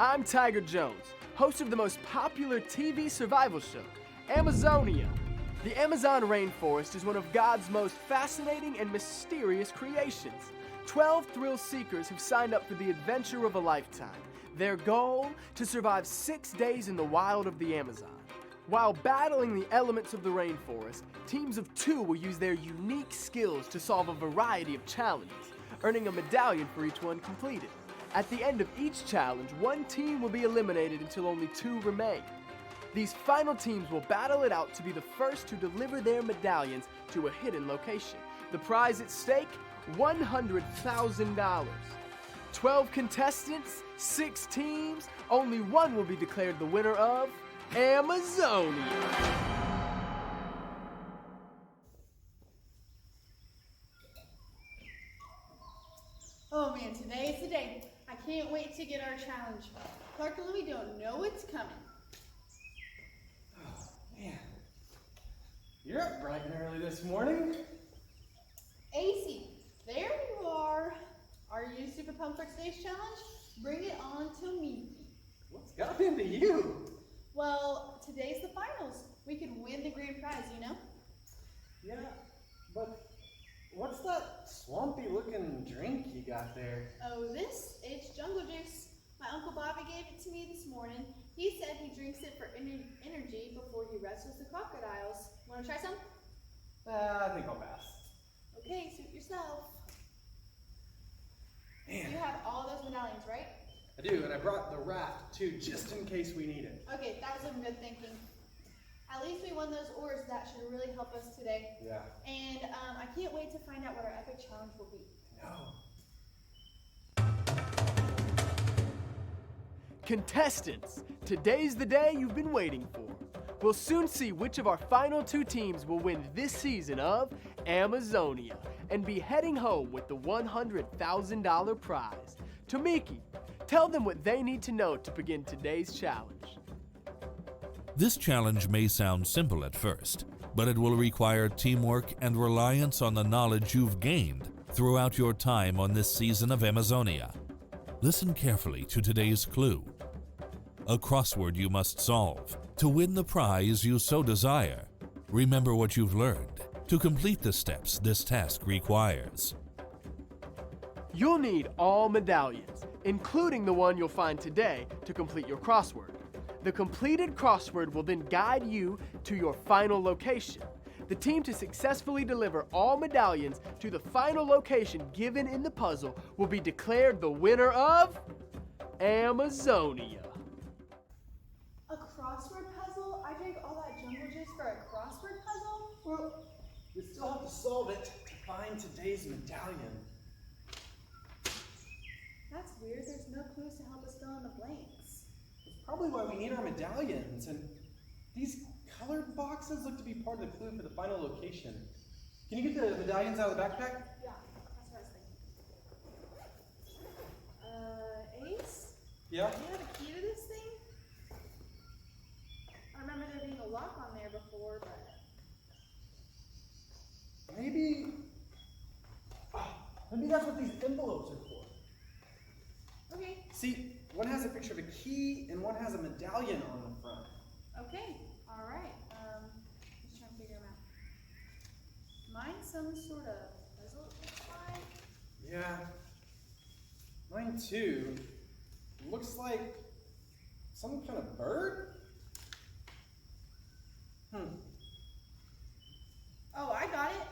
I'm Tiger Jones, host of the most popular TV survival show, Amazonia. The Amazon rainforest is one of God's most fascinating and mysterious creations. 12 thrill seekers have signed up for the adventure of a lifetime. Their goal? To survive 6 days in the wild of the Amazon. While battling the elements of the rainforest, teams of 2 will use their unique skills to solve a variety of challenges, earning a medallion for each one completed. At the end of each challenge, one team will be eliminated until only 2 remain. These final teams will battle it out to be the first to deliver their medallions to a hidden location. The prize at stake? $100,000. 12 contestants, 6 teams, only one will be declared the winner of Amazonia. Oh man, today is the day. I can't wait to get our challenge. Clark and Louie don't know what's coming. Oh man, you're up bright and early this morning. AC, there you are. Are you super pumped for today's challenge? Bring it on to me. What's got into you? Well, today's the finals. We could win the grand prize, you know? Yeah, but what's that swampy looking drink you got there? Oh, it's jungle juice. My Uncle Bobby gave it to me this morning. He said he drinks it for energy before he wrestles the crocodiles. Want to try some? I think I'll pass. Okay, suit yourself. Man. You have all those medallions, right? I do, and I brought the raft too, just in case we need it. Okay, that was some good thinking. At least we won those oars. That should really help us today. Yeah. And I can't wait to find out what our epic challenge will be. No. Contestants, today's the day you've been waiting for. We'll soon see which of our final 2 teams will win this season of Amazonia and be heading home with the $100,000 prize. Tamiki, tell them what they need to know to begin today's challenge. This challenge may sound simple at first, but it will require teamwork and reliance on the knowledge you've gained throughout your time on this season of Amazonia. Listen carefully to today's clue. A crossword you must solve to win the prize you so desire. Remember what you've learned to complete the steps this task requires. You'll need all medallions, including the one you'll find today, to complete your crossword. The completed crossword will then guide you to your final location. The team to successfully deliver all medallions to the final location given in the puzzle will be declared the winner of Amazonia. A crossword puzzle? I drank all that jungle juice for a crossword puzzle? Well, we still have to solve it to find today's medallion. That's weird. There's no clues to help us fill in the blanks. That's probably why we need our medallions, and these colored boxes look to be part of the clue for the final location. Can you get the medallions out of the backpack? Yeah, that's what I was thinking. Ace? Yeah? Do you have a key to this thing? I remember there being a lock on there before, but... Maybe that's what these envelopes are for. Okay. See, one has a picture of a key and one has a medallion on the front. Okay, all right. Just trying to figure them out. Mine's some sort of puzzle, it looks like. Yeah. Mine too. Looks like some kind of bird? Oh, I got it.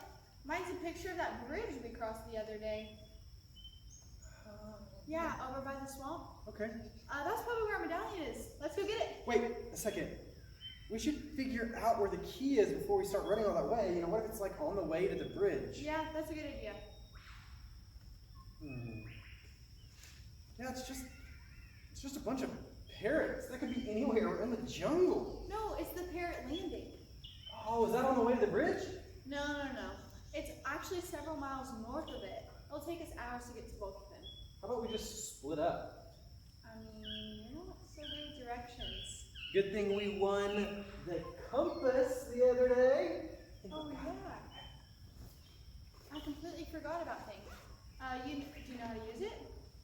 Mine's a picture of that bridge we crossed the other day. Yeah, over by the swamp. Okay. That's probably where our medallion is. Let's go get it. Wait a second. We should figure out where the key is before we start running all that way. You know, what if it's like on the way to the bridge? Yeah, that's a good idea. Yeah, it's just a bunch of parrots. That could be anywhere in the jungle. No, it's the parrot landing. Oh, is that on the way to the bridge? No. It's actually several miles north of it. It'll take us hours to get to both of them. How about we just split up? I mean, you're not so good at directions. Good thing we won the compass the other day. Oh, yeah. I completely forgot about things. Do you know how to use it?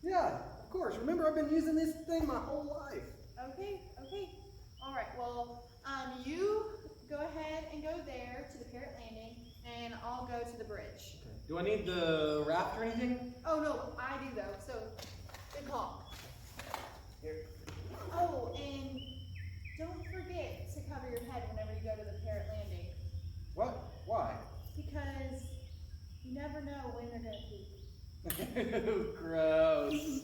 Yeah, of course. Remember, I've been using this thing my whole life. Okay. All right, well, you go ahead and go there to the Parrot Landing, and I'll go to the bridge. Okay. Do I need the raft or anything? Oh, no, I do, though, so good call. Here. Oh, and don't forget to cover your head whenever you go to the Parrot Landing, What? Why? because you never know when they're going to poop. Gross.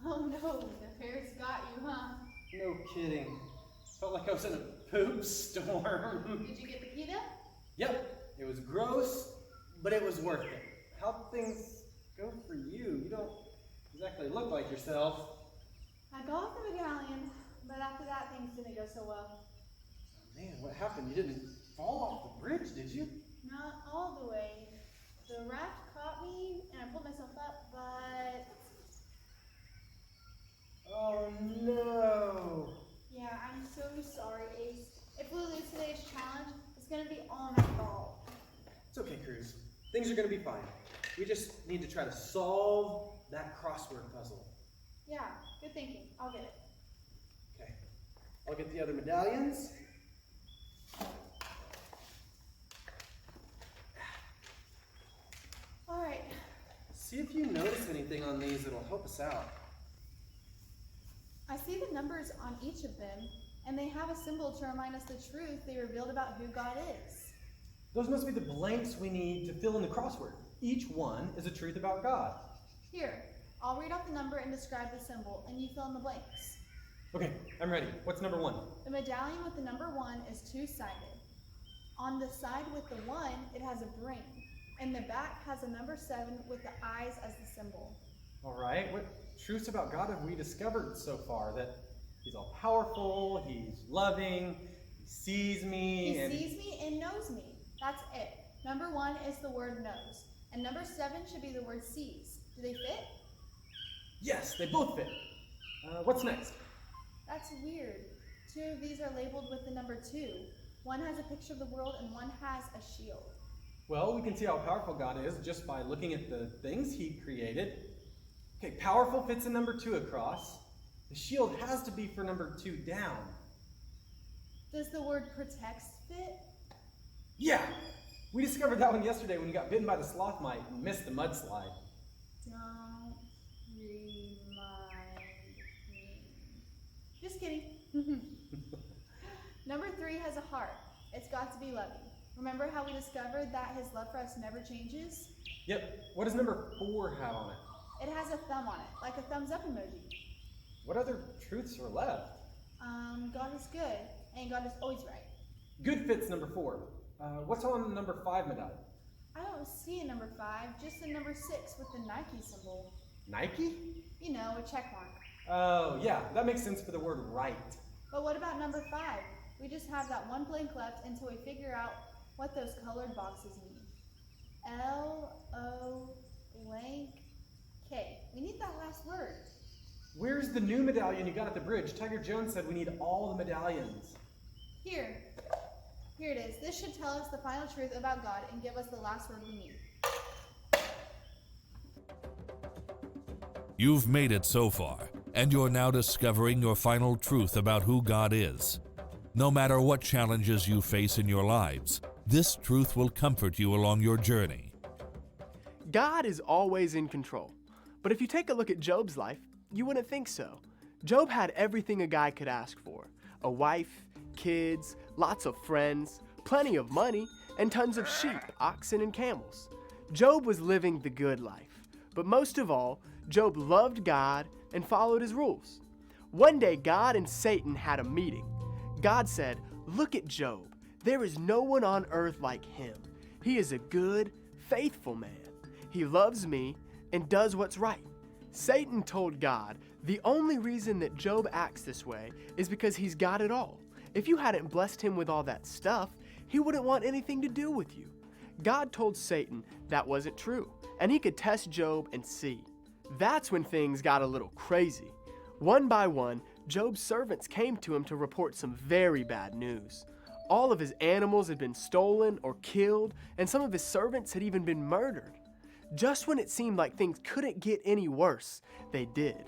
Oh, no, the parrots got you, huh? No kidding. Felt like I was in a poop storm. Did you get the PETA? Yep, it was gross, but it was worth it. How'd things go for you? You don't exactly look like yourself. I got the medallion, but after that, things didn't go so well. Man, what happened? You didn't fall off the bridge, did you? Not all the way. The raft caught me, and I pulled myself up, but Oh no. yeah, I'm so sorry, Ace. If we lose today's challenge, it's gonna be all my fault. It's okay, Cruz. Things are gonna be fine. We just need to try to solve that crossword puzzle. Yeah, good thinking. I'll get it. Okay. I'll get the other medallions. All right. See if you notice anything on these that'll help us out. I see the numbers on each of them, and they have a symbol to remind us the truth they revealed about who God is. Those must be the blanks we need to fill in the crossword. Each one is a truth about God. Here, I'll read off the number and describe the symbol, and you fill in the blanks. Okay, I'm ready. What's number 1? The medallion with the number 1 is two-sided. On the side with the 1, it has a brain, and the back has a number 7 with the eyes as the symbol. All right, what truths about God have we discovered so far? That He's all powerful, He's loving, He sees me, He and sees me and knows me. That's it. Number 1 is the word knows, and number 7 should be the word sees. Do they fit? yes, they both fit. What's next? That's weird. 2 of these are labeled with the number 2. One has a picture of the world and one has a shield. Well, we can see how powerful God is just by looking at the things He created. Okay, powerful fits in number 2 across. The shield has to be for number 2 down. Does the word protects fit? Yeah, we discovered that one yesterday when you got bitten by the sloth mite and missed the mudslide. Don't remind me. Just kidding. Number 3 has a heart. It's got to be loving. Remember how we discovered that His love for us never changes? Yep, what does number 4 have on it? It has a thumb on it, like a thumbs up emoji. What other truths are left? God is good, and God is always right. Good fits number 4. What's on number 5 medallion? I don't see a number 5, just a number 6 with the Nike symbol. Nike? You know, a check mark. Oh, yeah, that makes sense for the word right. But what about number 5? We just have that one blank left until we figure out what those colored boxes mean. L-O blank K. We need that last word. Where's the new medallion you got at the bridge? Tiger Jones said we need all the medallions. Here. Here it is. This should tell us the final truth about God and give us the last word we need. You've made it so far, and you're now discovering your final truth about who God is. No matter what challenges you face in your lives, this truth will comfort you along your journey. God is always in control. But if you take a look at Job's life, you wouldn't think so. Job had everything a guy could ask for: a wife, kids, lots of friends, plenty of money, and tons of sheep, oxen, and camels. Job was living the good life. But most of all, Job loved God and followed His rules. One day, God and Satan had a meeting. God said, "Look at Job. There is no one on earth like him. He is a good, faithful man. He loves me and does what's right." Satan told God, "The only reason that Job acts this way is because he's got it all. If you hadn't blessed him with all that stuff, he wouldn't want anything to do with you." God told Satan that wasn't true, and he could test Job and see. That's when things got a little crazy. One by one, Job's servants came to him to report some very bad news. All of his animals had been stolen or killed, and some of his servants had even been murdered. Just when it seemed like things couldn't get any worse, they did.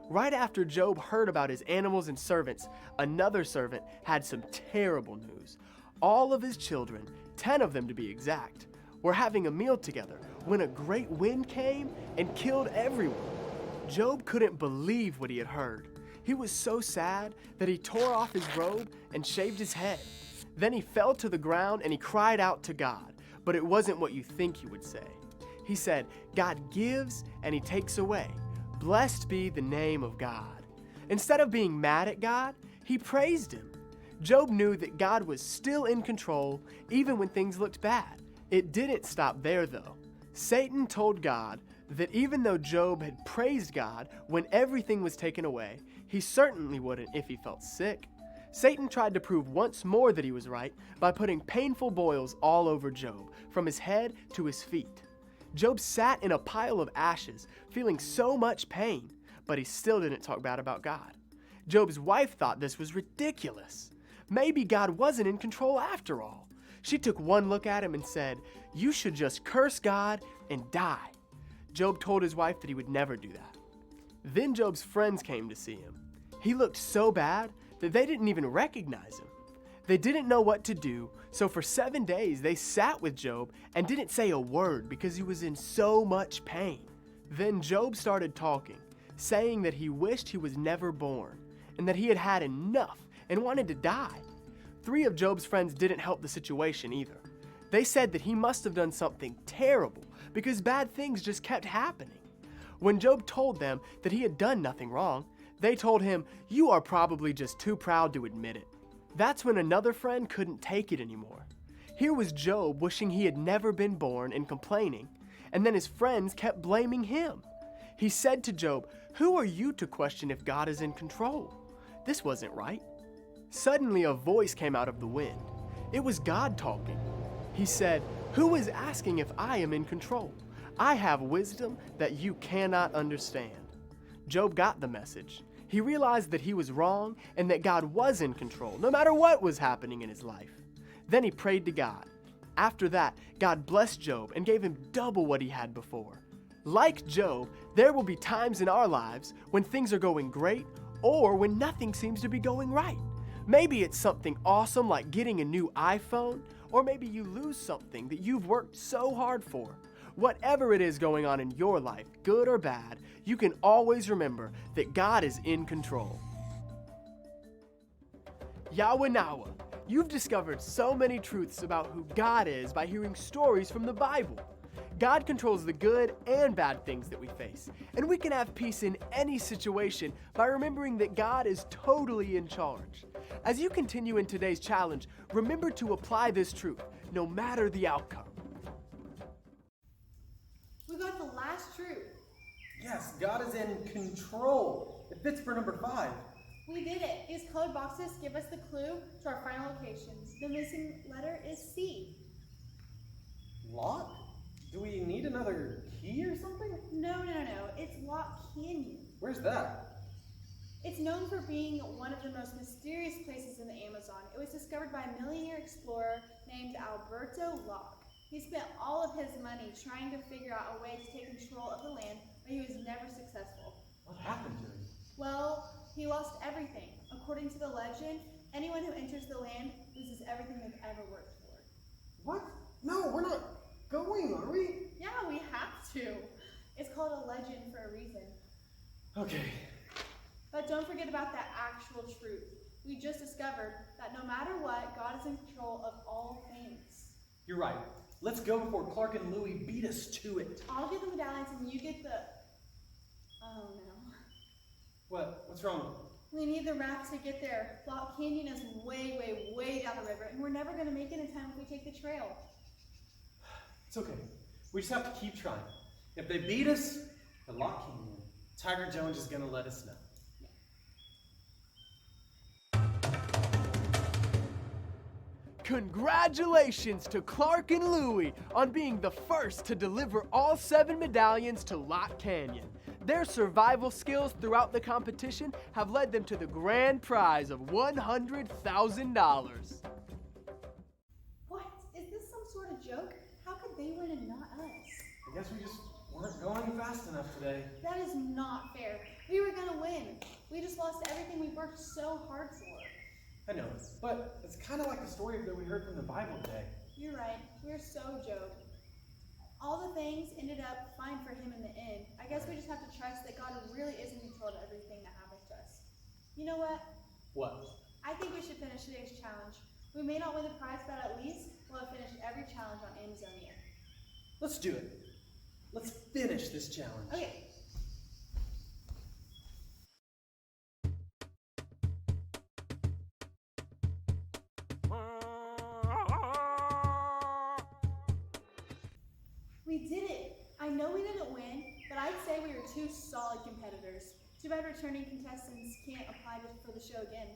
Right after Job heard about his animals and servants, another servant had some terrible news. All of his children, 10 of them to be exact, were having a meal together when a great wind came and killed everyone. Job couldn't believe what he had heard. He was so sad that he tore off his robe and shaved his head. Then he fell to the ground and he cried out to God, but it wasn't what you think he would say. He said, "God gives and he takes away. Blessed be the name of God." Instead of being mad at God, he praised him. Job knew that God was still in control even when things looked bad. It didn't stop there though. Satan told God that even though Job had praised God when everything was taken away, he certainly wouldn't if he felt sick. Satan tried to prove once more that he was right by putting painful boils all over Job, from his head to his feet. Job sat in a pile of ashes, feeling so much pain, but he still didn't talk bad about God. Job's wife thought this was ridiculous. Maybe God wasn't in control after all. She took one look at him and said, "You should just curse God and die." Job told his wife that he would never do that. Then Job's friends came to see him. He looked so bad that they didn't even recognize him. They didn't know what to do, so for 7 days they sat with Job and didn't say a word because he was in so much pain. Then Job started talking, saying that he wished he was never born and that he had had enough and wanted to die. 3 of Job's friends didn't help the situation either. They said that he must have done something terrible because bad things just kept happening. When Job told them that he had done nothing wrong, they told him, "You are probably just too proud to admit it." That's when another friend couldn't take it anymore. Here was Job wishing he had never been born and complaining, and then his friends kept blaming him. He said to Job, "Who are you to question if God is in control? This wasn't right." Suddenly a voice came out of the wind. It was God talking. He said, "Who is asking if I am in control? I have wisdom that you cannot understand." Job got the message. He realized that he was wrong and that God was in control, no matter what was happening in his life. Then he prayed to God. After that, God blessed Job and gave him double what he had before. Like Job, there will be times in our lives when things are going great or when nothing seems to be going right. Maybe it's something awesome like getting a new iPhone, or maybe you lose something that you've worked so hard for. Whatever it is going on in your life, good or bad, you can always remember that God is in control. Yahweh, you've discovered so many truths about who God is by hearing stories from the Bible. God controls the good and bad things that we face, and we can have peace in any situation by remembering that God is totally in charge. As you continue in today's challenge, remember to apply this truth, no matter the outcome. We got the last truth. Yes, God is in control. It fits for number 5. We did it. These colored boxes give us the clue to our final locations. The missing letter is C. Lock? Do we need another key or something? No. It's Lock Canyon. Where's that? It's known for being one of the most mysterious places in the Amazon. It was discovered by a millionaire explorer named Alberto Locke. He spent all of his money trying to figure out a way to take control of the land, but he was never successful. What happened to him? Well, he lost everything. According to the legend, anyone who enters the land loses everything they've ever worked for. What? No, we're not going, are we? Yeah, we have to. It's called a legend for a reason. Okay. But don't forget about that actual truth. We just discovered that no matter what, God is in control of all things. You're right. Let's go before Clark and Louie beat us to it. I'll get the medallions and you get the... Oh no. What's wrong? We need the raft to get there. Lock Canyon is way down the river, and we're never going to make it in time if we take the trail. It's okay. We just have to keep trying. If they beat us, the Lock Canyon, Tiger Jones is going to let us know. Congratulations to Clark and Louie on being the first to deliver all 7 medallions to Lock Canyon. Their survival skills throughout the competition have led them to the grand prize of $100,000. What? Is this some sort of joke? How could they win and not us? I guess we just weren't going fast enough today. That is not fair. We were gonna win. We just lost everything we worked so hard for. I know, but it's kind of like the story that we heard from the Bible today. You're right. We're so Job. All the things ended up fine for him in the end. I guess we just have to trust that God really is in control of everything that happens to us. You know what? What? I think we should finish today's challenge. We may not win the prize, but at least we'll have finished every challenge on Amazonia. Let's do it. Let's finish this challenge. Okay. We did it! I know we didn't win, but I'd say we were two solid competitors. Too bad returning contestants can't apply for the show again.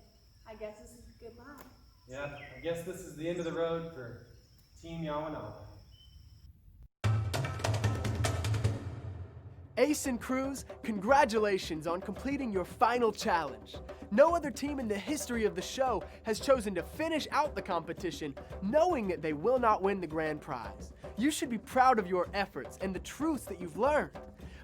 I guess this is goodbye. Yeah, I guess this is the end of the road for Team Yawanawa. Ace and Cruz, congratulations on completing your final challenge. No other team in the history of the show has chosen to finish out the competition knowing that they will not win the grand prize. You should be proud of your efforts and the truths that you've learned.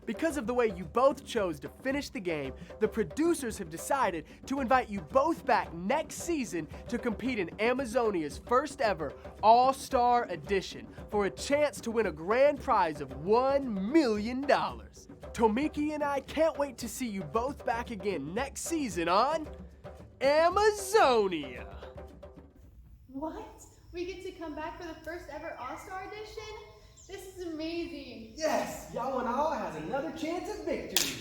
Because of the way you both chose to finish the game, the producers have decided to invite you both back next season to compete in Amazonia's first ever All-Star Edition for a chance to win a grand prize of $1 million. Tomiki and I can't wait to see you both back again next season on Amazonia. What? We get to come back for the first ever All-Star Edition? This is amazing. Yes, Yawanawa has another chance at victory.